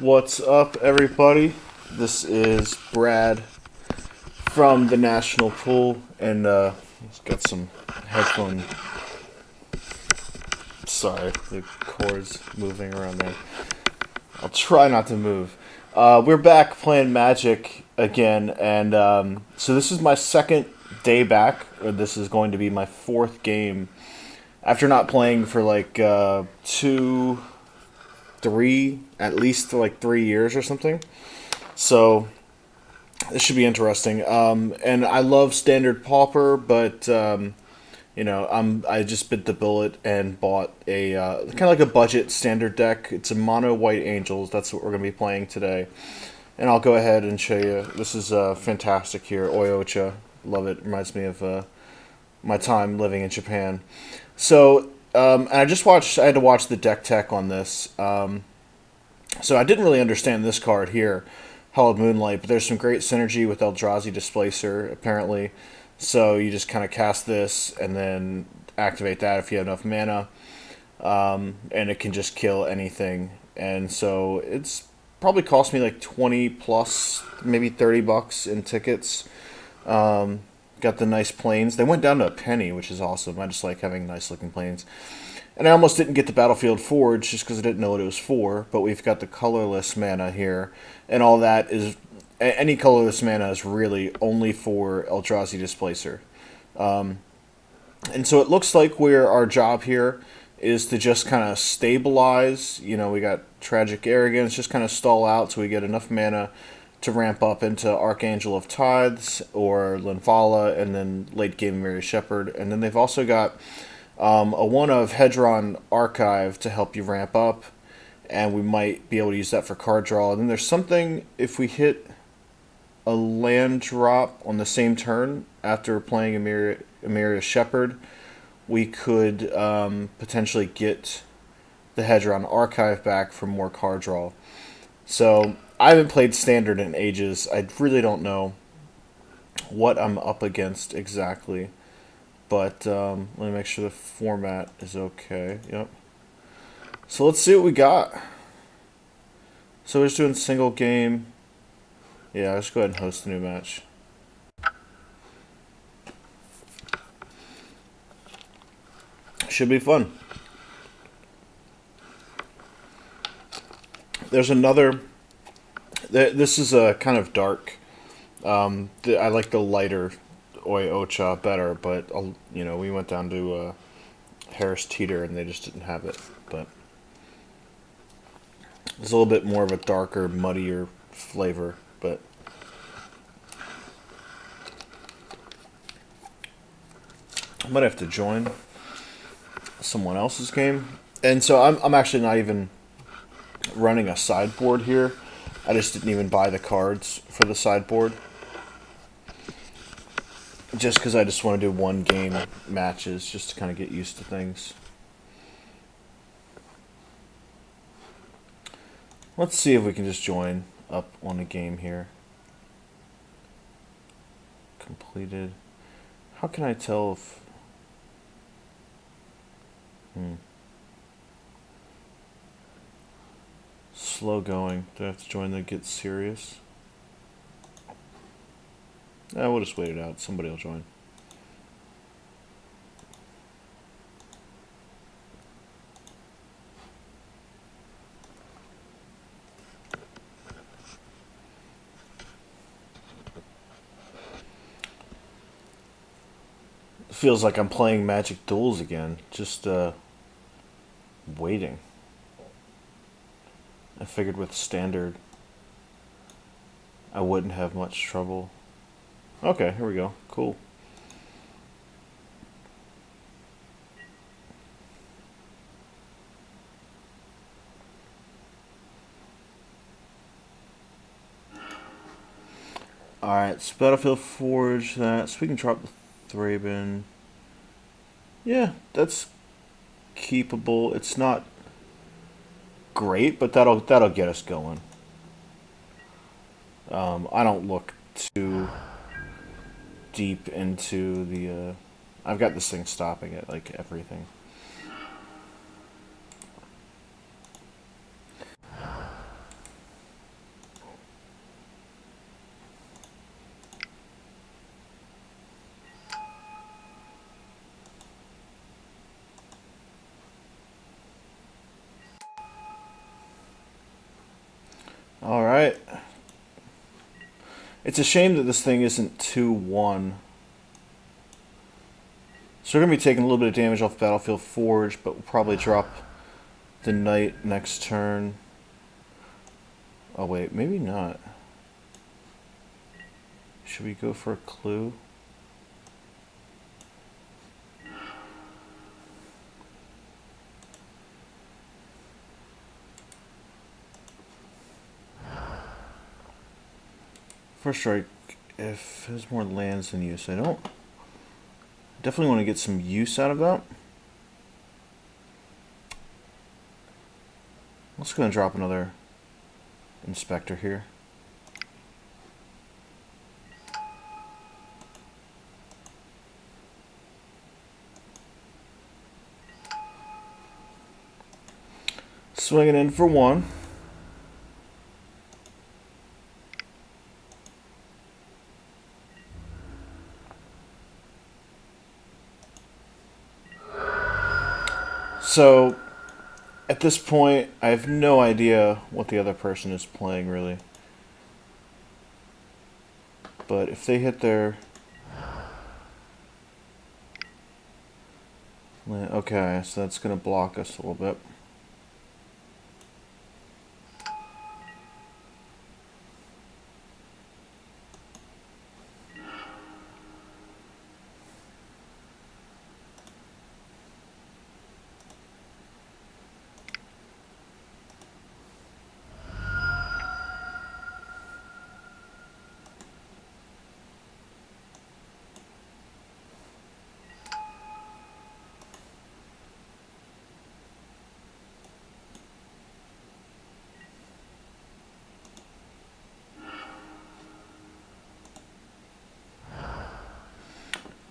What's up, everybody? This is Brad from the National Pool, and he's got some headphone. Sorry, the cord's moving around there. I'll try not to move. We're back playing Magic again, and so this is my second day back, or this is going to be my fourth game after not playing for like at least like 3 years or something. So this should be interesting. And I love Standard Pauper, but I just bit the bullet and bought a kind of like a budget standard deck. It's a mono white angels. That's what we're gonna be playing today. And I'll go ahead and show you. This is fantastic here. Oyocha, love it. Reminds me of my time living in Japan. So and I just watched. I had to watch the deck tech on this. So I didn't really understand this card here, Hallowed Moonlight, but there's some great synergy with Eldrazi Displacer, apparently. So you just kind of cast this and then activate that if you have enough mana, and it can just kill anything. And so it's probably cost me like 20 plus, maybe $30 in tickets. Got the nice planes. They went down to a penny, which is awesome. I just like having nice looking planes. And I almost didn't get the Battlefield Forge just because I didn't know what it was for, but we've got the colorless mana here, and all that is, any colorless mana is really only for Eldrazi Displacer. And so it looks like our job here is to just kind of stabilize. We got Tragic Arrogance, just kind of stall out so we get enough mana to ramp up into Archangel of Tithes or Linvala, and then late game Mary Shepherd. And then they've also got a one of Hedron Archive to help you ramp up, and we might be able to use that for card draw. And then there's something, if we hit a land drop on the same turn after playing Mary Shepherd, we could potentially get the Hedron Archive back for more card draw. So I haven't played Standard in ages. I really don't know what I'm up against exactly. But let me make sure the format is okay. Yep. So let's see what we got. So we're just doing single game. Yeah, let's go ahead and host a new match. Should be fun. There's another. This is a kind of dark. I like the lighter Oyocha better, but we went down to Harris Teeter and they just didn't have it. But it's a little bit more of a darker, muddier flavor. But I might have to join someone else's game. And so I'm actually not even running a sideboard here. I just didn't even buy the cards for the sideboard. Just because I just want to do one game matches, just to kind of get used to things. Let's see if we can just join up on a game here. Completed. How can I tell if... Slow going. Do I have to join the Get Serious? We'll just wait it out. Somebody will join. It feels like I'm playing Magic Duels again. Just waiting. I figured with Standard I wouldn't have much trouble. Okay, here we go. Cool. Alright, so Battlefield Forge that. So we can drop the Thraben. Yeah, that's keepable. It's not great, but that'll get us going. I don't look too deep into the... I've got this thing stopping at, like, everything. Alright. It's a shame that this thing isn't 2-1. So we're going to be taking a little bit of damage off Battlefield Forge, but we'll probably drop the Knight next turn. Oh wait, maybe not. Should we go for a clue? First strike, if there's more lands than use, I don't. Definitely want to get some use out of that. Let's go and drop another inspector here. Swinging in for 1. So, at this point, I have no idea what the other person is playing, really. But if they hit their... Okay, so that's going to block us a little bit.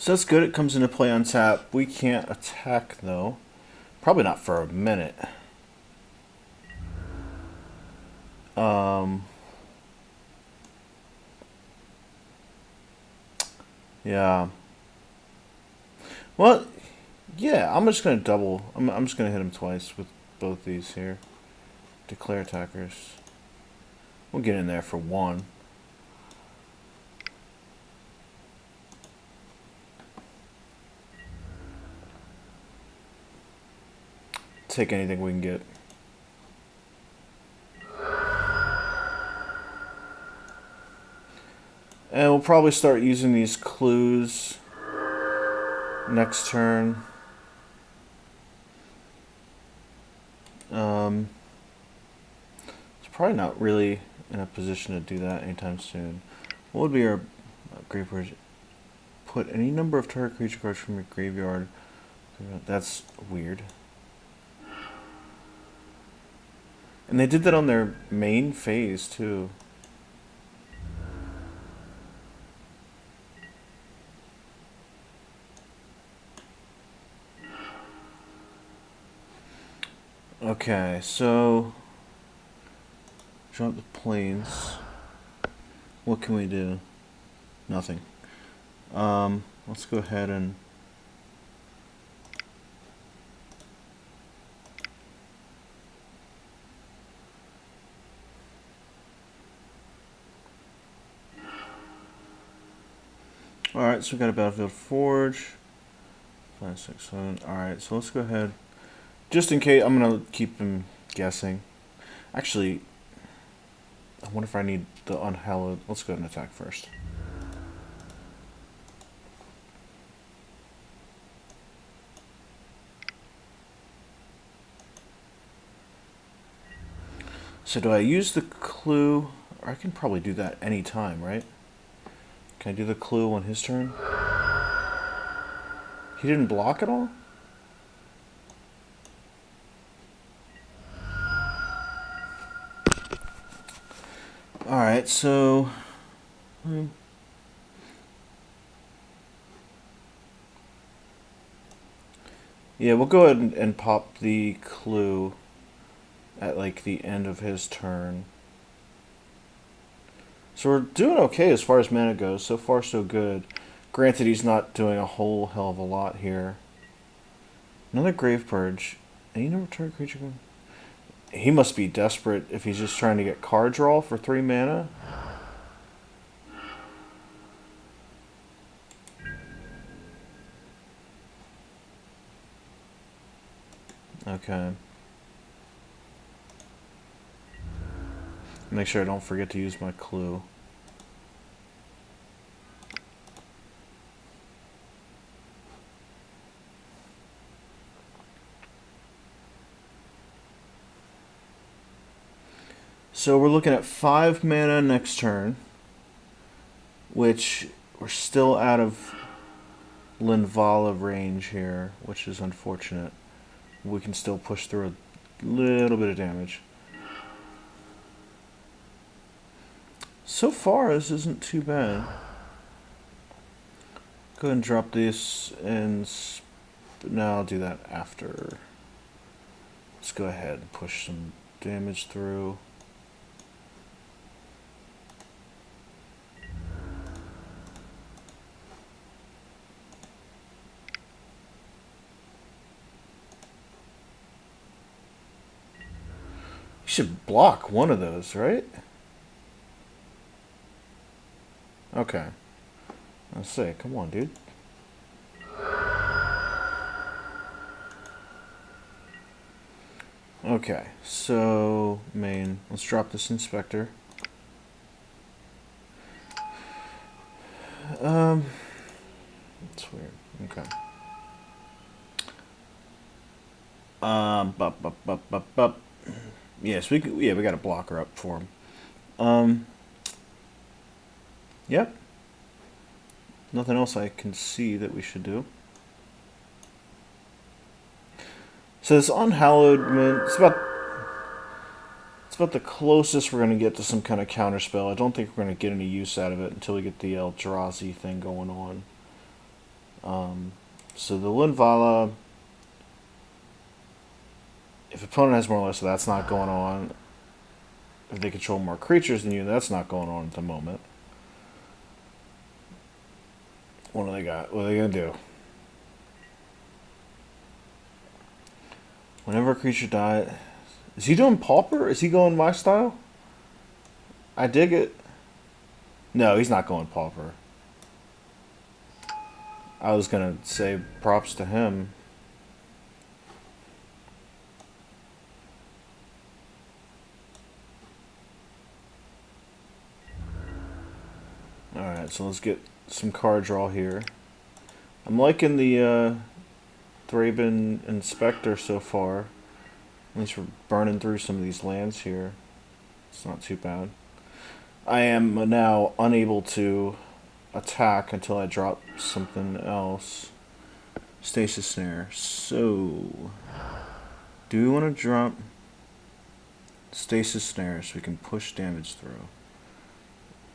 So that's good. It comes into play on tap. We can't attack, though. Probably not for a minute. Yeah. Well, yeah, I'm just going to double. I'm just going to hit him twice with both these here. Declare attackers. We'll get in there for 1. Take anything we can get. And we'll probably start using these clues next turn. It's probably not really in a position to do that anytime soon. What would be our graveyard? Put any number of target creature cards from your graveyard. That's weird. And they did that on their main phase, too. Okay, so... drop the planes. What can we do? Nothing. Let's go ahead and... Alright, so we got a Battlefield Forge. 5, 6, 7. Alright, so let's go ahead. Just in case, I'm going to keep him guessing. Actually, I wonder if I need the Unhallowed. Let's go ahead and attack first. So do I use the clue? Or I can probably do that any time, right? Can I do the clue on his turn? He didn't block at all? Alright, so... yeah, we'll go ahead and pop the clue at, like, the end of his turn. So we're doing okay as far as mana goes. So far, so good. Granted, he's not doing a whole hell of a lot here. Another Grave Purge. Any number of target creature... He must be desperate if he's just trying to get card draw for 3 mana. Okay. Make sure I don't forget to use my clue. So we're looking at 5 mana next turn, which we're still out of Linvala range here, which is unfortunate. We can still push through a little bit of damage. So far, this isn't too bad. Go ahead and drop this, and now I'll do that after. Let's go ahead and push some damage through. You should block one of those, right? Okay. Let's say, come on, dude. Okay, so main. Let's drop this inspector. That's weird. Okay. Bup. Yes, we got a blocker up for him. Yep. Nothing else I can see that we should do. So this Unhallowed Mint, it's about the closest we're going to get to some kind of counterspell. I don't think we're going to get any use out of it until we get the Eldrazi thing going on. So the Linvala, if opponent has more or less, so that's not going on. If they control more creatures than you, that's not going on at the moment. What do they got? What are they going to do? Whenever a creature dies... Is he doing Pauper? Is he going my style? I dig it. No, he's not going Pauper. I was going to say props to him. Alright, so let's get some card draw here. I'm liking the Thraben Inspector so far. At least we're burning through some of these lands here. It's not too bad. I am now unable to attack until I drop something else. Stasis Snare. So, do we want to drop Stasis Snare so we can push damage through?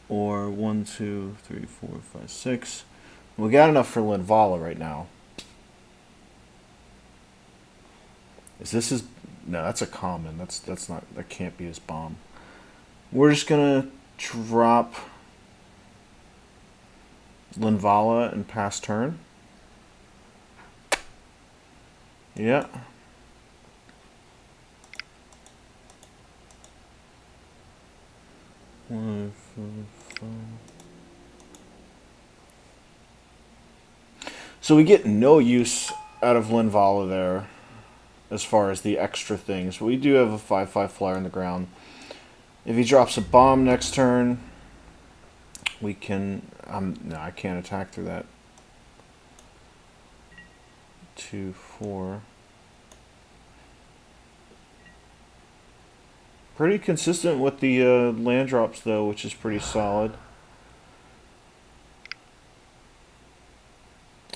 Or 1, 2, 3, 4, 5, 6. We got enough for Linvala right now. Is this his... No, that's a common. That's not... That can't be his bomb. We're just gonna drop Linvala and pass turn. Yeah. One, four, five. So we get no use out of Linvala there as far as the extra things. We do have a 5/5 flyer in the ground. If he drops a bomb next turn, we can... no, I can't attack through that. 2, 4. Pretty consistent with the land drops, though, which is pretty solid.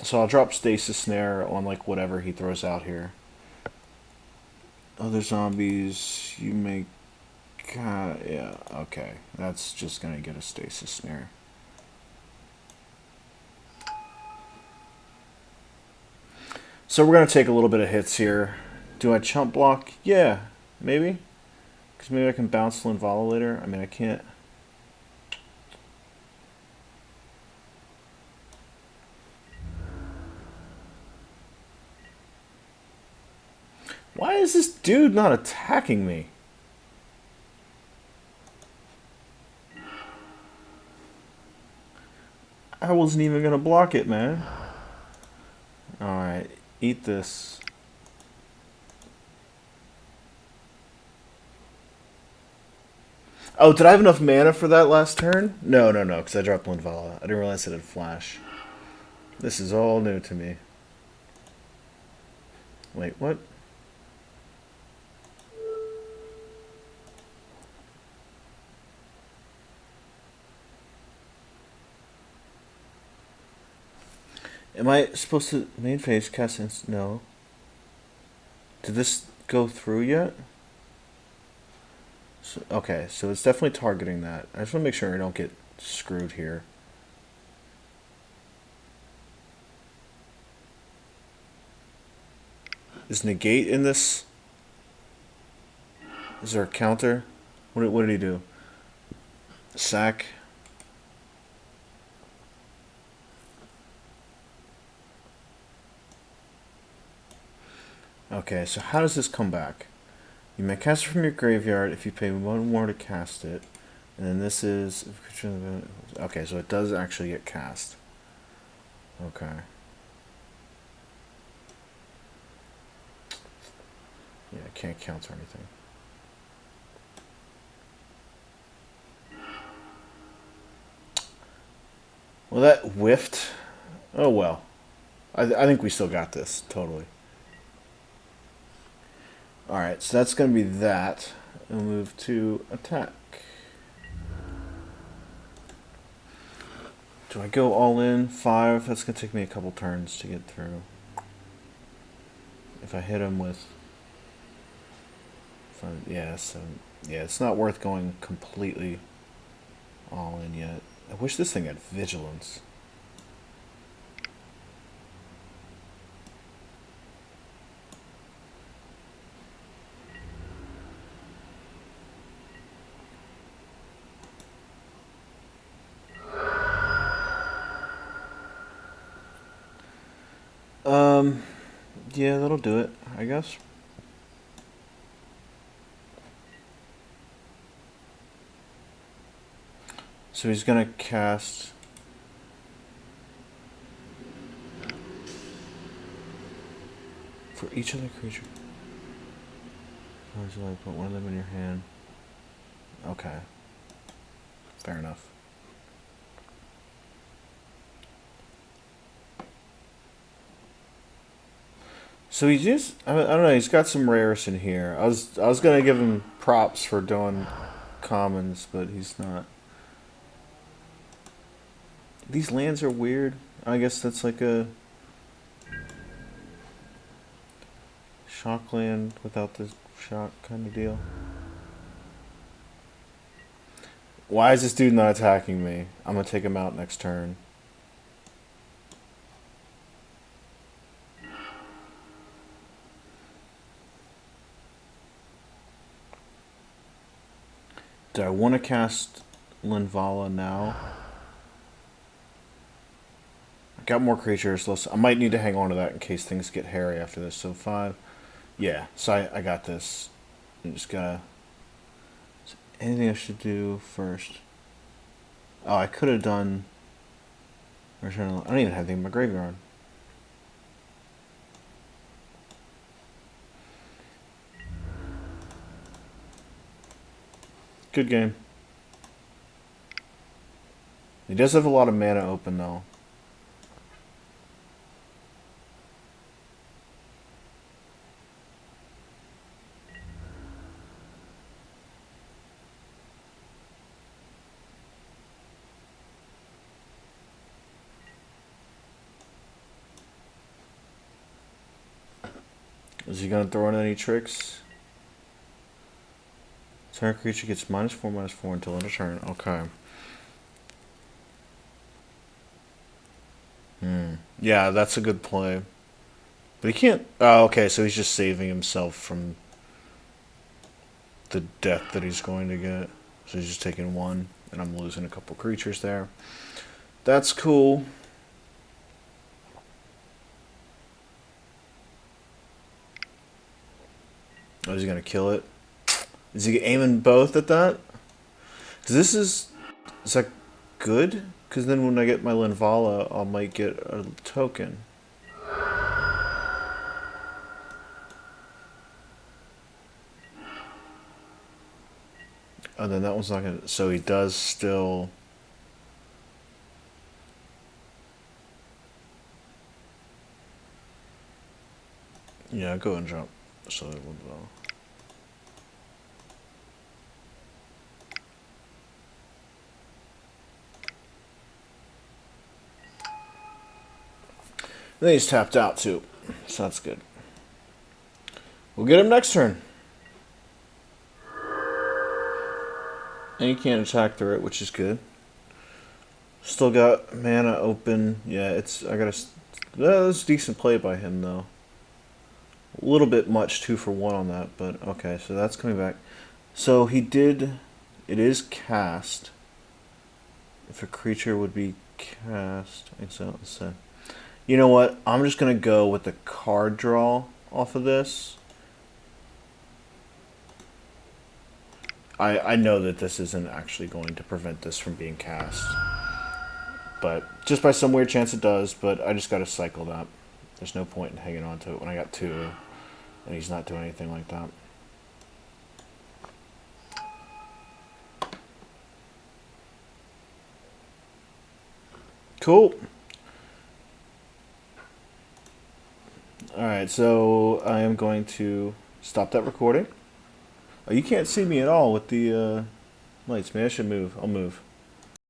So I'll drop Stasis Snare on, like, whatever he throws out here. Other zombies, you make... yeah, okay. That's just going to get a Stasis Snare. So we're going to take a little bit of hits here. Do I chump block? Yeah, maybe. Because maybe I can bounce Linvala later. I mean, I can't... Why is this dude not attacking me? I wasn't even gonna block it, man. Alright, eat this. Oh, did I have enough mana for that last turn? No, because I dropped Linvala. I didn't realize it had flash. This is all new to me. Wait, what? Am I supposed to main phase cast? No. Did this go through yet? So, okay, so it's definitely targeting that. I just want to make sure I don't get screwed here. Is negate in this? Is there a counter? What did he do? Sack. Okay, so how does this come back? You may cast it from your graveyard if you pay one more to cast it. And then this is... Okay, so it does actually get cast. Okay. Yeah, I can't counter anything. Well, that whiffed. Oh, well. I think we still got this, totally. Alright, so that's going to be that. We'll move to attack. Do I go all in? 5? That's going to take me a couple turns to get through. If I hit him with... Yeah, so... Yeah, it's not worth going completely all in yet. I wish this thing had vigilance. Yeah, that'll do it, I guess. So he's gonna cast... For each other creature... Put one of them in your hand. Okay. Fair enough. So he just... I don't know, he's got some rares in here. I was gonna give him props for doing commons, but he's not. These lands are weird. I guess that's like a... shock land without the shock kind of deal. Why is this dude not attacking me? I'm gonna take him out next turn. Do I want to cast Linvala now? I got more creatures. I might need to hang on to that in case things get hairy after this. So 5. Yeah, so I got this. I'm just gotta... Anything I should do first? Oh, I could have done... I don't even have anything in my graveyard. Good game. He does have a lot of mana open, though. Is he going to throw in any tricks? Target creature gets -4/-4 until end of turn. Okay. Yeah, that's a good play. But he can't... Oh, okay, so he's just saving himself from the death that he's going to get. So he's just taking 1, and I'm losing a couple creatures there. That's cool. Oh, is he gonna kill it? Is he aiming both at that? Cause this is that good? Cause then when I get my Linvala, I might get a token. Oh, then that one's not gonna. So he does still. Yeah, go and jump. So it would well. Then he's tapped out too, so that's good. We'll get him next turn. And he can't attack through it, which is good. Still got mana open. Yeah, it's I gotta. That's decent play by him though. A little bit much 2-for-1 on that, but okay. So that's coming back. So he did. It is cast. If a creature would be cast, so you know what? I'm just gonna go with the card draw off of this. I know that this isn't actually going to prevent this from being cast. But just by some weird chance it does, but I just gotta cycle that. There's no point in hanging on to it when I got 2, and he's not doing anything like that. Cool. Alright, so I am going to stop that recording. Oh, you can't see me at all with the lights. Maybe I should move. I'll move.